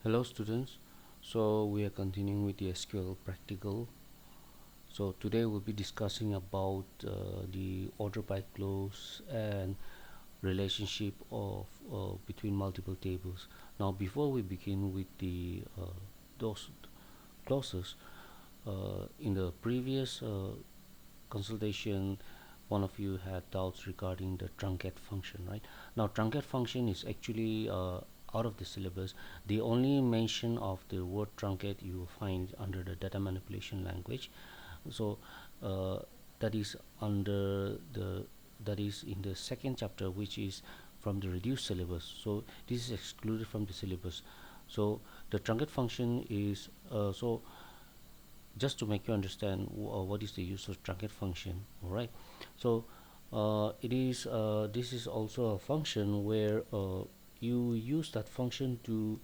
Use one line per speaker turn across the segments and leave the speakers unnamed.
Hello students, so we are continuing with the SQL practical. So today we'll be discussing about the order by clause and relationship of between multiple tables. Now before we begin with the those clauses, in the previous consultation one of you had doubts regarding the truncate function, right? Now truncate function is actually out of the syllabus. The only mention of the word truncate you will find under the data manipulation language. So uh, that is under the that is in the second chapter, which is from the reduced syllabus. So this is excluded from the syllabus. So the truncate function is just to make you understand what is the use of truncate function. All right, so it is this is also a function where you use that function to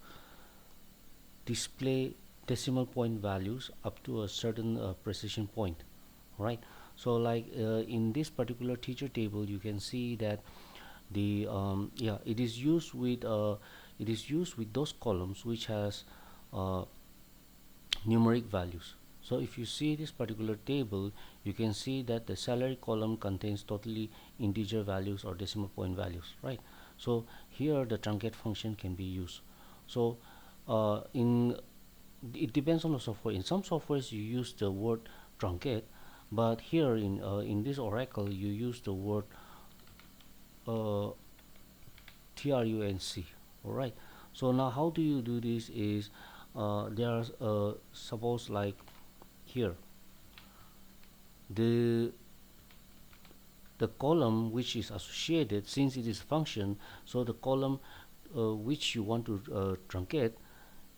display decimal point values up to a certain precision point, right? So like in this particular teacher table you can see that the yeah, it is used with those columns which has uh, numeric values. So if you see this particular table, you can see that the salary column contains totally integer values or decimal point values, right? So here the truncate function can be used. So in it depends on the software. In some softwares you use the word truncate, but here in this Oracle you use the word uh, trunc. All right, so now how do you do this is there's suppose like here the column which is associated, since it is function, so the column which you want to truncate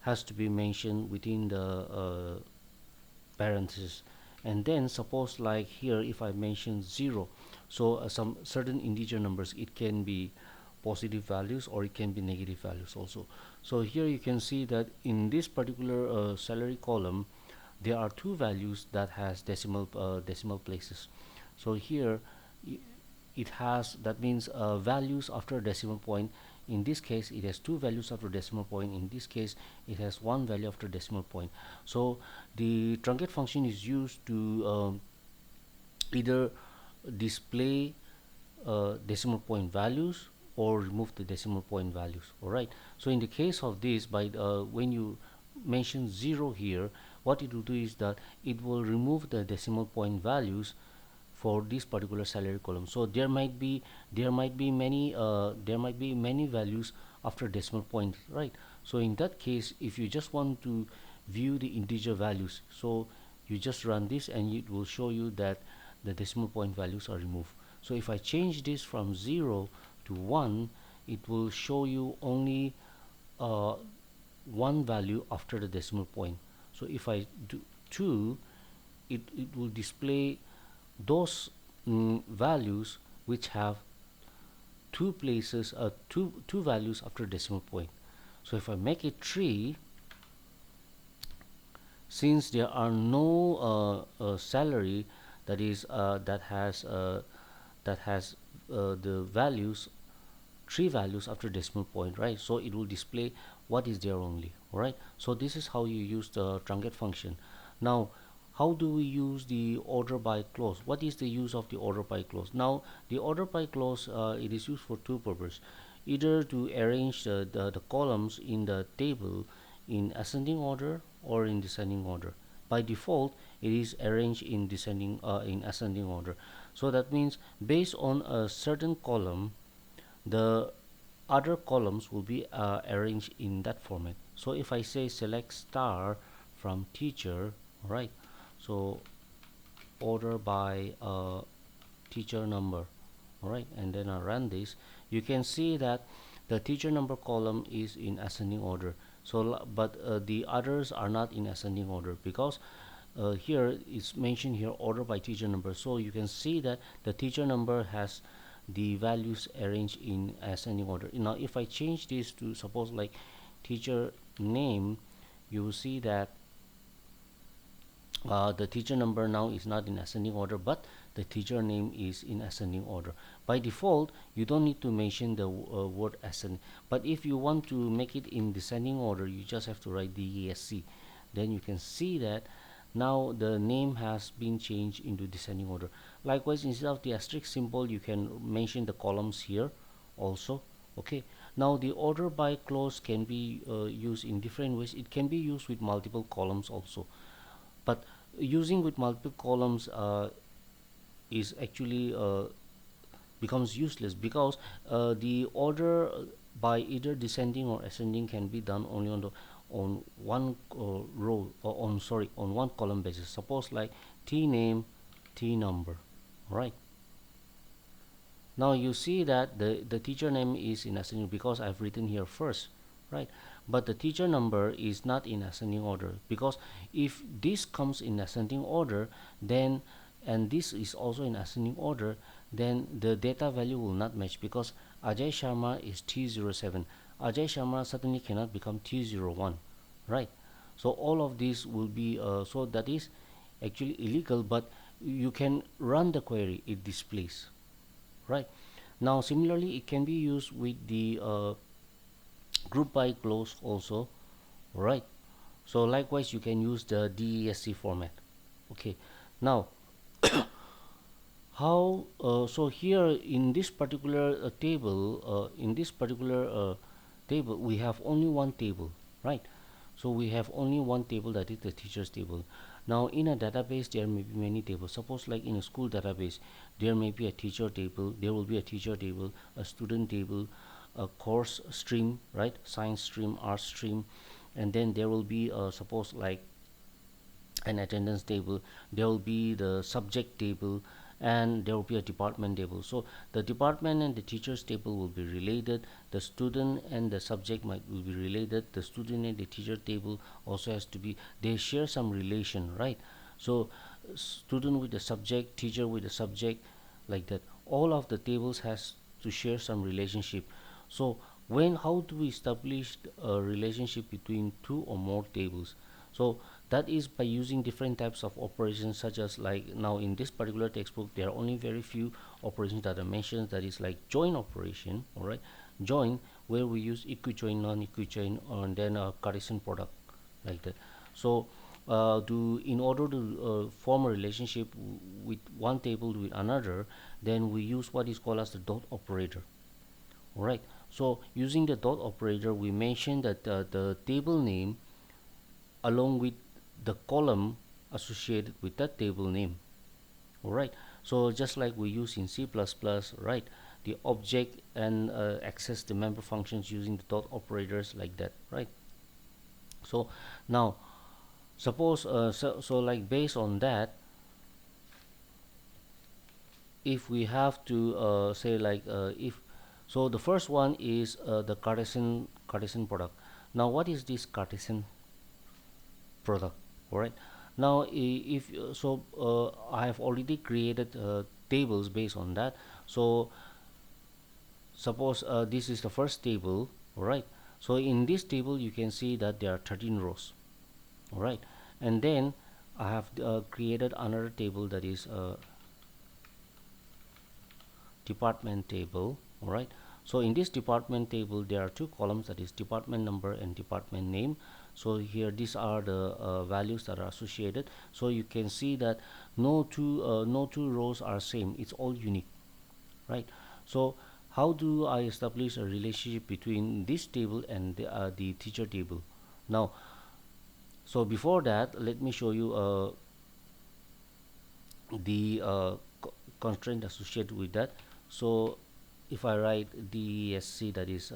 has to be mentioned within the parentheses. And then suppose like here if I mention 0, so some certain integer numbers, it can be positive values or it can be negative values also. So here you can see that in this particular salary column there are two values that has decimal places. So here it has, that means values after a decimal point. In this case it has two values after decimal point. In this case it has one value after decimal point. So the truncate function is used to either display decimal point values or remove the decimal point values. All right, so in the case of this, by when you mention 0 here, what it will do is that it will remove the decimal point values for this particular salary column. So there might be many values after decimal point, right? So in that case, if you just want to view the integer values, so you just run this and it will show you that the decimal point values are removed. So if I change this from 0 to 1, it will show you only uh, one value after the decimal point. So if I do 2, it will display those values which have two places, two values after decimal point. So if I make it 3, since there are no salary that is that has the values, three values after decimal point, right? So it will display what is there only. All right, so this is how you use the truncate function. Now how do we use the order by clause? What is the use of the order by clause? Now the order by clause, it is used for two purposes: either to arrange the columns in the table in ascending order or in descending order. By default it is arranged in ascending order. So that means based on a certain column, the other columns will be arranged in that format. So if I say select star from teacher, right? So order by teacher number, all right, and then I run this, you can see that the teacher number column is in ascending order. So but the others are not in ascending order, because here it's mentioned here order by teacher number. So you can see that the teacher number has the values arranged in ascending order. Now if I change this to suppose like teacher name, you will see that the teacher number now is not in ascending order, but the teacher name is in ascending order. By default, you don't need to mention the word ascending, but if you want to make it in descending order, you just have to write DESC. Then you can see that now the name has been changed into descending order. Likewise, instead of the asterisk symbol, you can mention the columns here also. Okay, now the order by clause can be used in different ways. It can be used with multiple columns also, but using with multiple columns is actually becomes useless, because the order by either descending or ascending can be done only on one row, or on one column basis. Suppose like T name, T number, right? Now you see that the teacher name is in ascending because I've written here first, right? But the teacher number is not in ascending order, because if this comes in ascending order, then and this is also in ascending order, then the data value will not match, because Ajay Sharma is T07. Ajay Sharma certainly cannot become T01, right? So all of these will be so that is actually illegal, but you can run the query, it displays, right? Now similarly, it can be used with the group by clause also, right? So likewise, you can use the DESC format. Okay, now how so here in this particular table we have only one table, right? So we have only one table, that is the teachers table. Now in a database there may be many tables. Suppose like in a school database there may be a teacher table, there will be a teacher table, a student table, a course stream, right? Science stream, art stream, and then there will be suppose like an attendance table, there will be the subject table, and there will be a department table. So the department and the teachers table will be related, the student and the subject will be related, the student and the teacher table also has to be, they share some relation, right? So student with the subject, teacher with the subject, like that, all of the tables has to share some relationship. So how do we establish a relationship between two or more tables? So that is by using different types of operations, such as like now in this particular textbook there are only very few operations that are mentioned, that is like join operation, all right? Join, where we use equijoin, non-equijoin, and then a Cartesian product, like that. So in order to form a relationship with one table with another, then we use what is called as the dot operator. All right, so using the dot operator, we mentioned that the table name along with the column associated with that table name. All right, so just like we use in C++, right, the object and access the member functions using the dot operators, like that, right? So now suppose so like based on that, if we have to say like if so the first one is the Cartesian product. Now what is this Cartesian product? All right, now if so I have already created tables based on that. So suppose this is the first table, all right? So in this table you can see that there are 13 rows, all right? And then I have created another table, that is department table, all right? So in this department table there are two columns, that is department number and department name. So here these are the values that are associated. So you can see that no two rows are same, it's all unique, right? So how do I establish a relationship between this table and the teacher table? Now so before that, let me show you the constraint associated with that. So if I write DESC, that is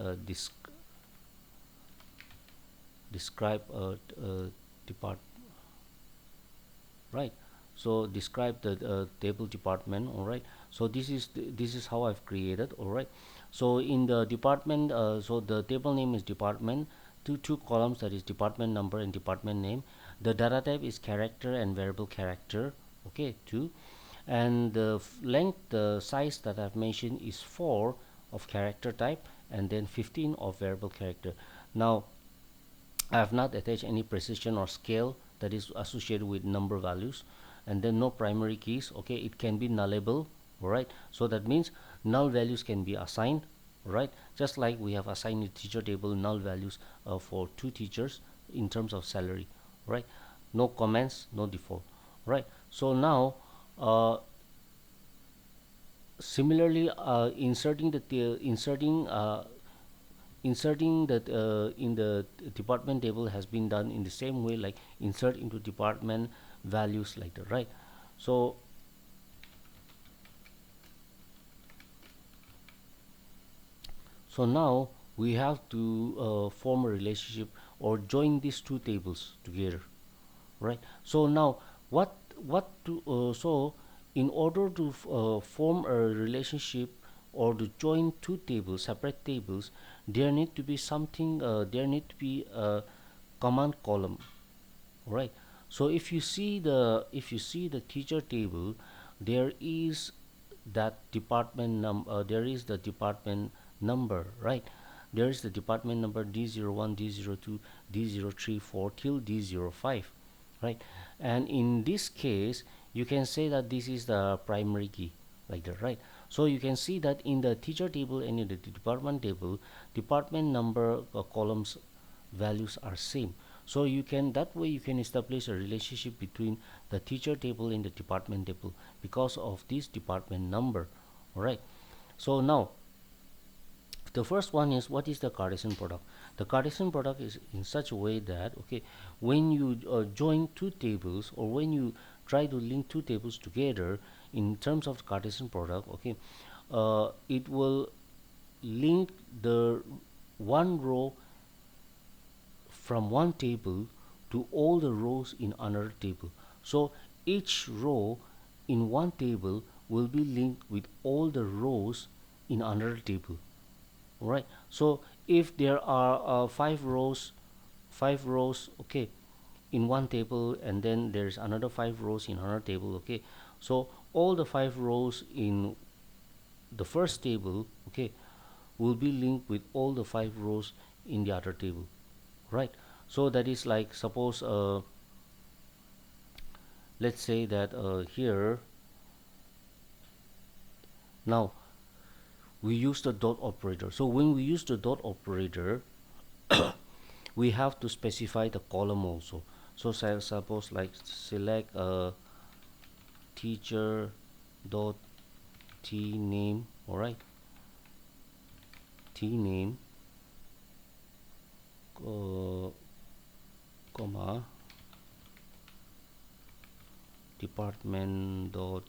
describe depart, right? So describe the table department, all right? So this is how I've created, all right? So in the department, so the table name is department, two columns, that is department number and department name. The data type is character and variable character, okay, two. And the length, the size that I've mentioned is 4 of character type, and then 15 of variable character. Now I have not attached any precision or scale that is associated with number values. and then no primary keys, okay, it can be nullable. All right, so that means null values can be assigned, right? Just like we have assigned a teacher table null values for 2 teachers in terms of salary, right? No comments, no default, right? So now similarly, inserting that in the department table has been done in the same way, like insert into department values like that, right? So now we have to form a relationship or join these 2 tables together, right? So now what to so in order to form a relationship or to join 2 tables, separate tables, there need to be something, there need to be a command column, right? So if you see the teacher table, there is that department number, there is the department number, right? There is the department number D01, D02, D034 till D05, right? And in this case you can say that this is the primary key, like that, right? So you can see that in the teacher table and in the department table, department number columns values are same. So you can, that way you can establish a relationship between the teacher table and the department table because of this department number. All right, so now the first one is, what is the Cartesian product? The Cartesian product is in such a way that, okay, when you join 2 tables, or when you try to link 2 tables together in terms of Cartesian product, okay, it will link the one row from one table to all the rows in another table. So each row in one table will be linked with all the rows in another table. Right, so if there are 5 rows, okay, in one table, and then there's another 5 rows in another table, okay, so all the 5 rows in the first table, okay, will be linked with all the 5 rows in the other table, right? So that is like, suppose let's say that here now we use the dot operator. So when we use the dot operator, we have to specify the column also. So suppose like select teacher dot t name, all right, t name comma department dot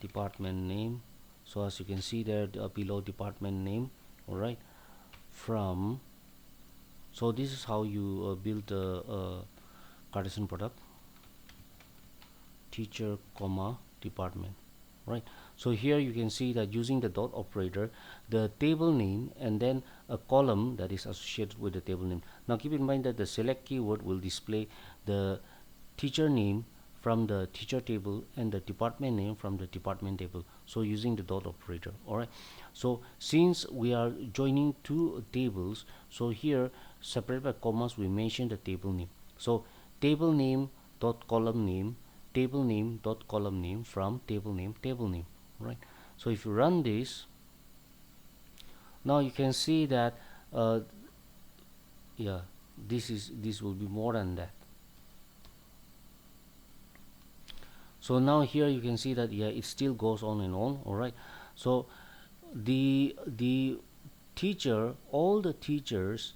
department name. So as you can see there below department name, all right, from, so this is how you build the Cartesian product, teacher comma department, right? So here you can see that using the dot operator, the table name and then a column that is associated with the table name. Now keep in mind that the select keyword will display the teacher name from the teacher table and the department name from the department table, so using the dot operator. All right, so since we are joining 2 tables, so here separate by commas we mention the table name. So table name dot column name, table name dot column name from table name, right? So if you run this, now you can see that yeah, this will be more than that. So now here you can see that, yeah, it still goes on and on. All right, so the teacher, all the teachers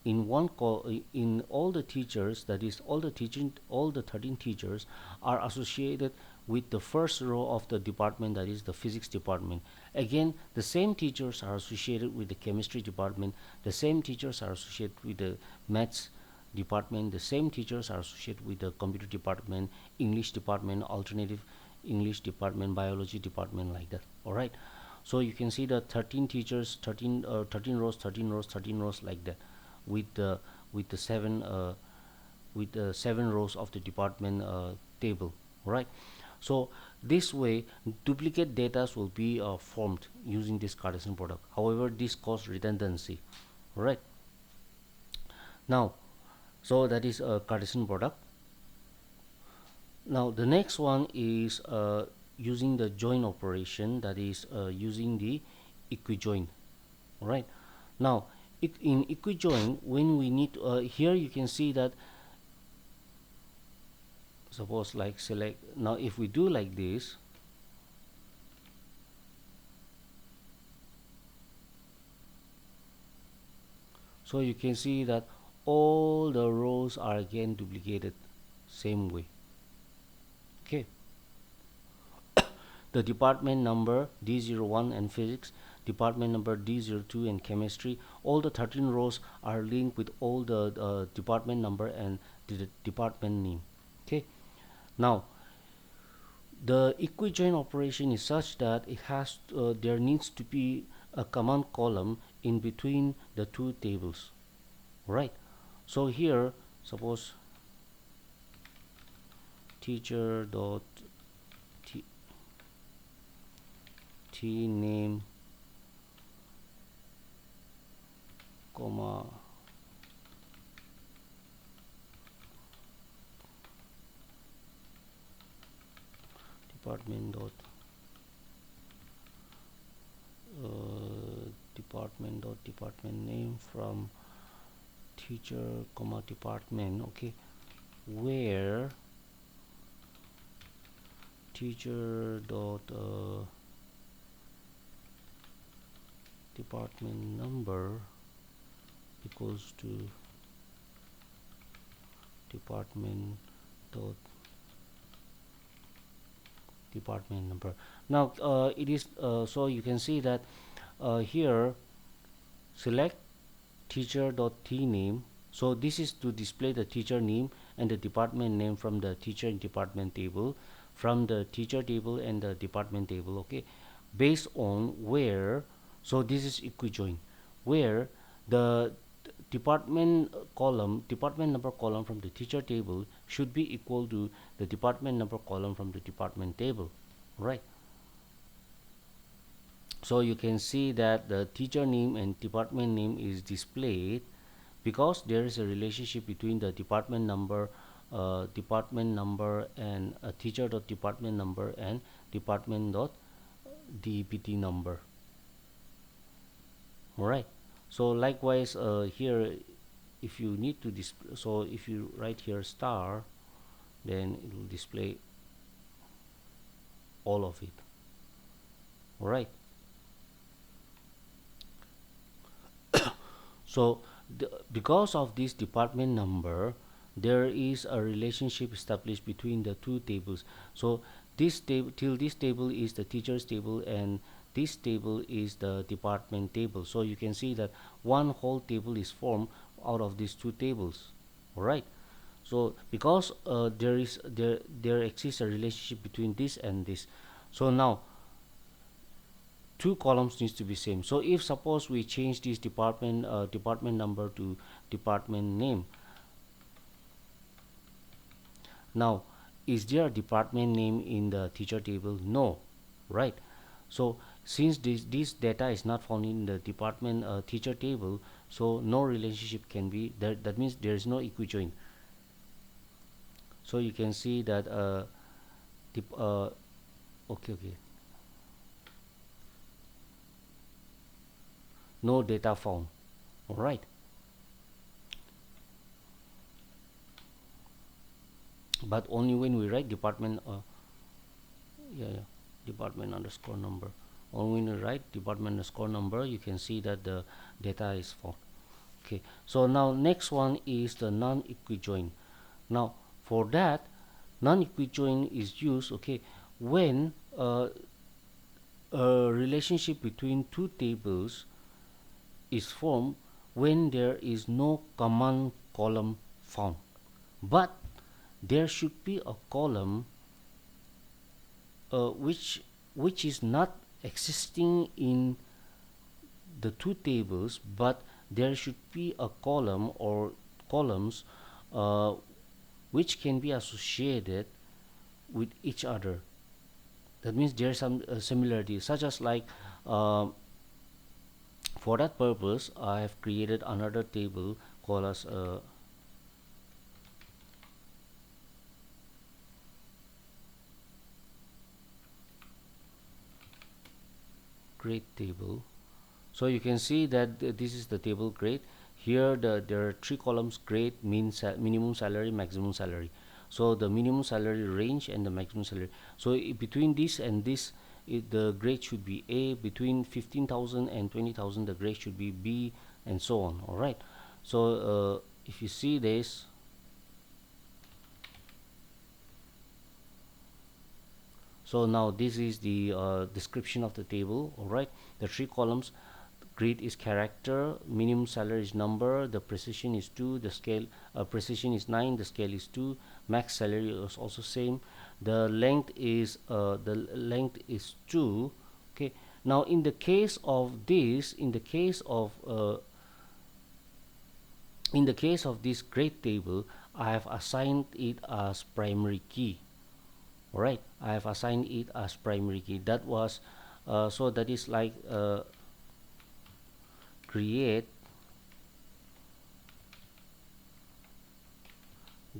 in one call, in all the teachers, that is all the 13 teachers are associated with the first row of the department, that is the physics department. Again, the same teachers are associated with the chemistry department, the same teachers are associated with the maths department, the same teachers are associated with the computer department, English department, alternative English department, biology department, like that. All right, so you can see the 13 teachers, 13 rows, 13 rows, 13 rows, like that, with the with the 7 rows of the department table, right? So this way duplicate data will be formed using this Cartesian product. However, this causes redundancy, right? Now, so that is a Cartesian product. Now the next one is using the join operation, that is using the equijoin. All right. Now in equijoin, when we need here you can see that, suppose like select, now if we do like this, so you can see that all the rows are again duplicated same way. Okay, the department number D01 and physics, department number D02 and chemistry, all the 13 rows are linked with all the department number and the department name. Okay, now the equijoin operation is such that it has there needs to be a command column in between the two tables, right? So here suppose teacher dot t name comma department dot department name from teacher comma department. Okay, where teacher dot department number equals to department dot department number. Now it is so you can see that here select teacher dot t name, so this is to display the teacher name and the department name from the teacher and department table, from the teacher table and the department table. Okay, based on where, so this is equijoin, where the department column, department number column from the teacher table should be equal to the department number column from the department table, right? So you can see that the teacher name and department name is displayed because there is a relationship between the department number and teacher dot department number and department dot DPT number. All right. So likewise here, if you need to display, so if you write here star, then it will display all of it. All right. So because of this department number, there is a relationship established between the two tables. So this table, till this table is the teachers table and this table is the department table. So you can see that one whole table is formed out of these two tables. All right. So because there exists a relationship between this and this, so now two columns needs to be same. So if suppose we change this department number to department name, now is there a department name in the teacher table? No, right? So since this data is not found in the department teacher table, so no relationship can be there. That means there is no equijoin. So you can see that okay, no data found. All right. But only when we write department department underscore number, only when we write department underscore number, you can see that the data is found. Okay, so now next one is the non-equijoin. Now for that, non-equijoin is used, okay, when a relationship between two tables is formed when there is no common column found, but there should be a column which is not existing in the two tables, but there should be a column or columns which can be associated with each other. That means there is some similarity, such as like for that purpose I have created another table called as grade table. So you can see that this is the table grade. Here there are three columns: grade, minimum salary, maximum salary. So the minimum salary range and the maximum salary. So between this and this, the grade should be A. Between 15,000 and 20,000, the grade should be B, and so on. All right. So if you see this, so now this is the description of the table. All right, the three columns: grade is character, minimum salary is number, the precision is 2, the scale precision is 9, the scale is 2, max salary is also same, the length is 2. Okay, now in the case of this, in the case of this grade table, I have assigned it as primary key. All right, I have assigned it as primary key. That was so that is like create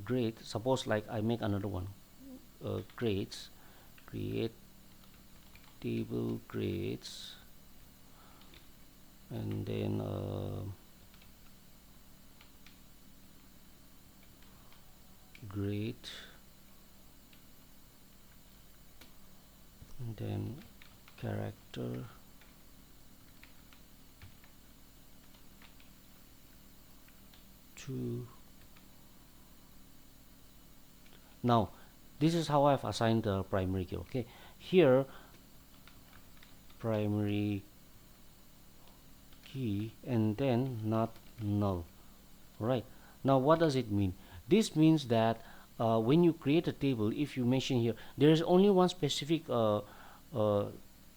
grade. Suppose like I make another one, grades, create table grades, and then grade, and then character, to. Now this is how I've assigned the primary key. Okay, here primary key and then not null. Right, now what does it mean? This means that when you create a table, if you mention here, there is only one specific uh,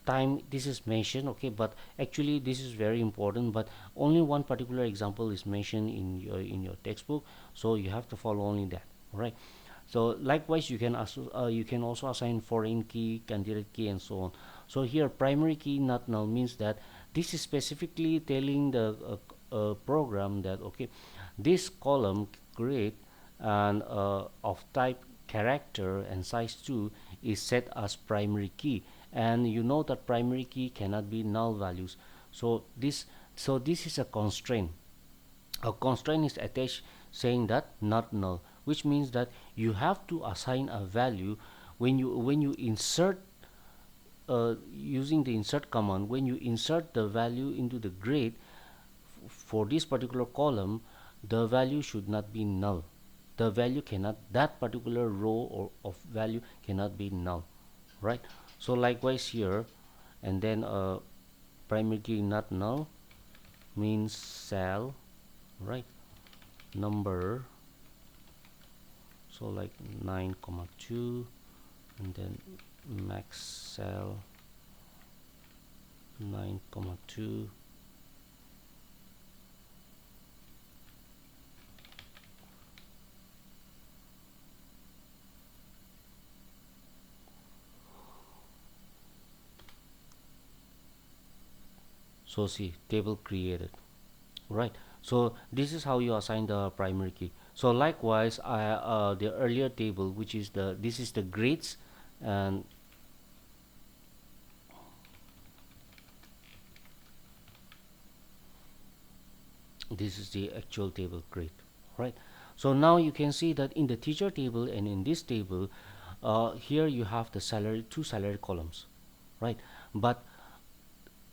time this is mentioned. Okay, but actually this is very important, but only one particular example is mentioned in your textbook, so you have to follow only that. All right, so likewise you can also assign foreign key, candidate key, and so on. So here primary key not null means that this is specifically telling the program that okay, this column grade and of type character and size 2 is set as primary key, and you know that primary key cannot be null values. So this is a constraint. A constraint is attached saying that not null, which means that you have to assign a value when you insert using the insert command. When you insert the value into the grade for this particular column, the value should not be null. The value cannot, that particular row or of value cannot be null. Right, so likewise here, and then primary key not null means cell, right, number, so like 9,2, and then max cell 9,2, so see, table created. Right, so this is how you assign the primary key. So likewise, the earlier table, which is this is the grades, and this is the actual table grade. Right, so now you can see that in the teacher table and in this table, here you have the salary, two salary columns, right, but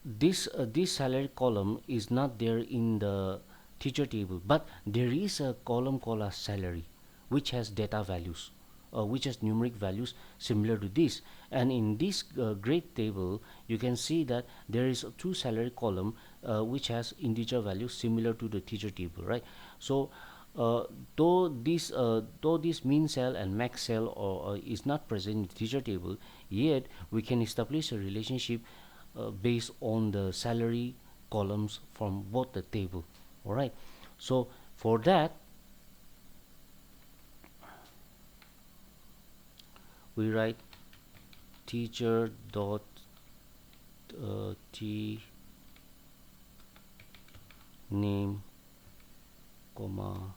this salary column is not there in the teacher table, but there is a column called as salary, which has data values, which has numeric values similar to this. And in this grade table, you can see that there is a two salary column which has integer values similar to the teacher table, right? So though this min cell and max cell is not present in the teacher table, yet we can establish a relationship based on the salary columns from both the table. All right, so for that we write teacher dot t name comma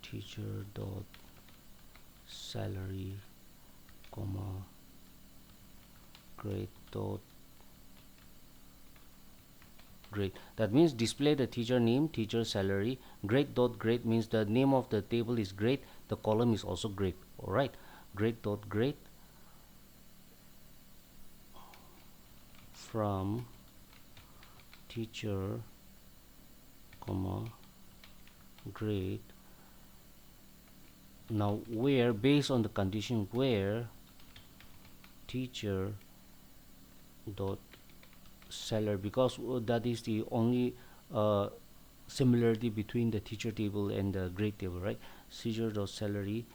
teacher dot salary comma grade dot grade. That means display the teacher name, teacher salary. Grade dot grade means the name of the table is grade, the column is also grade. All right, grade dot grade from teacher comma grade. Now where, based on the condition where teacher dot salary, because that is the only similarity between the teacher table and the grade table, right? Teacher dot salary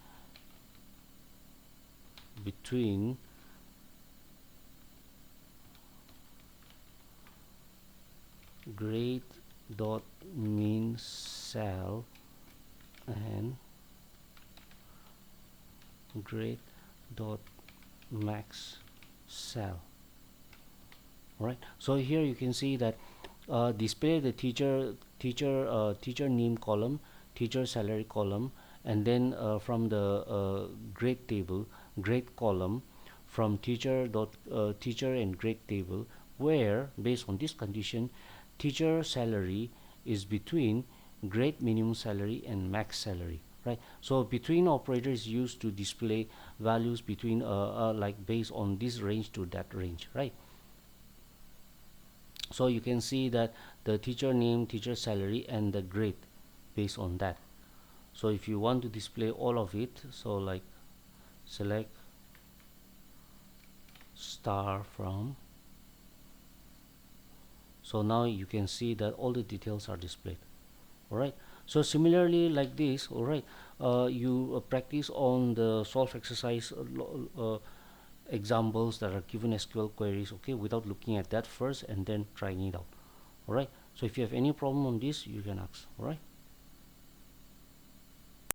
between grade dot min sal and grade dot max sal. All right, so here you can see that display the teacher name column, teacher salary column, and then from the grade table, grade column, from teacher and grade table, where based on this condition teacher salary is between grade minimum salary and max salary, right? So between operator is used to display values between like based on this range to that range, right? So you can see that the teacher name, teacher salary, and the grade based on that. So if you want to display all of it, so like select star from, so now you can see that all the details are displayed. All right, so similarly like this, all right, you practice on the solve exercise examples that are given SQL queries, okay, without looking at that first and then trying it out. All right, so if you have any problem on this, you can ask. All right.